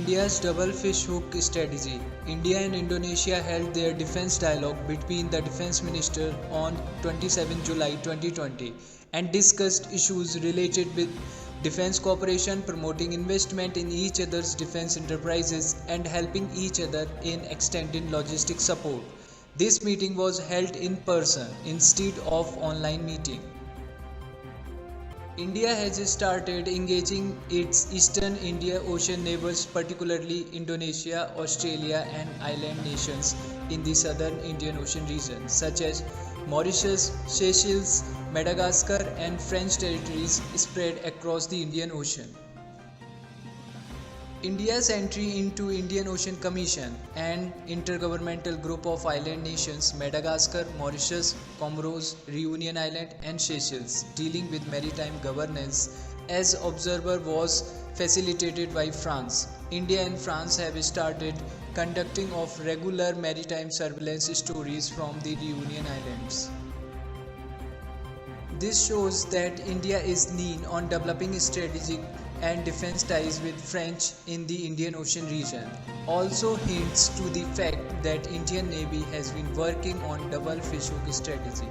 India's double fish hook strategy. India and Indonesia held their defense dialogue between the defense minister on 27 July 2020 and discussed issues related with defense cooperation, promoting investment in each other's defense enterprises, and helping each other in extending logistic support. This meeting was held in person instead of online meeting. India has started engaging its Eastern Indian Ocean neighbors, particularly Indonesia, Australia, and island nations in the Southern Indian Ocean region, such as Mauritius, Seychelles, Madagascar, and French territories spread across the Indian Ocean. India's entry into Indian Ocean Commission, an intergovernmental group of island nations Madagascar, Mauritius, Comoros, Reunion Island and Seychelles dealing with maritime governance as observer was facilitated by France. India and France have started conducting of regular maritime surveillance stories from the Reunion Islands. This shows that India is keen on developing strategic and defense ties with French in the Indian Ocean region. Also hints to the fact that Indian Navy has been working on double fish hook strategy.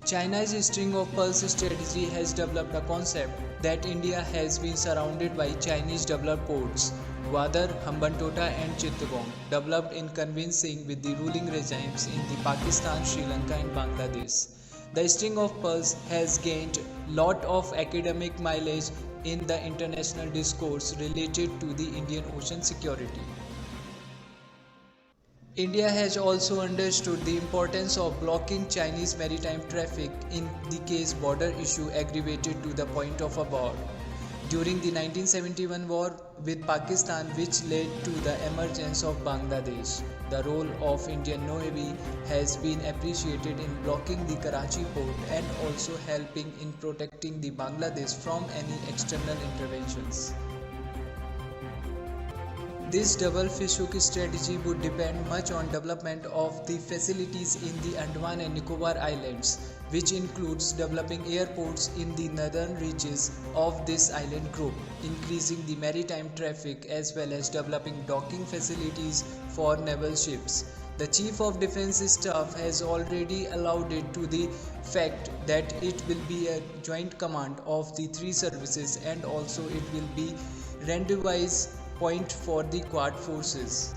China's string of pearls strategy has developed a concept that India has been surrounded by Chinese developed ports, Gwadar, Hambantota and Chittagong, developed in convincing with the ruling regimes in the Pakistan, Sri Lanka and Bangladesh. The string of pearls has gained lot of academic mileage in the international discourse related to the Indian Ocean security. India has also understood the importance of blocking Chinese maritime traffic in the case border issue aggravated to the point of a war. During the 1971 war with Pakistan, which led to the emergence of Bangladesh, the role of Indian Navy has been appreciated in blocking the Karachi port and also helping in protecting the Bangladesh from any external interventions. This double fish hook strategy would depend much on development of the facilities in the Andaman and Nicobar Islands, which includes developing airports in the northern reaches of this island group, increasing the maritime traffic as well as developing docking facilities for naval ships. The Chief of Defence Staff has already alluded to the fact that it will be a joint command of the three services and also it will be randomized point for the Quad forces.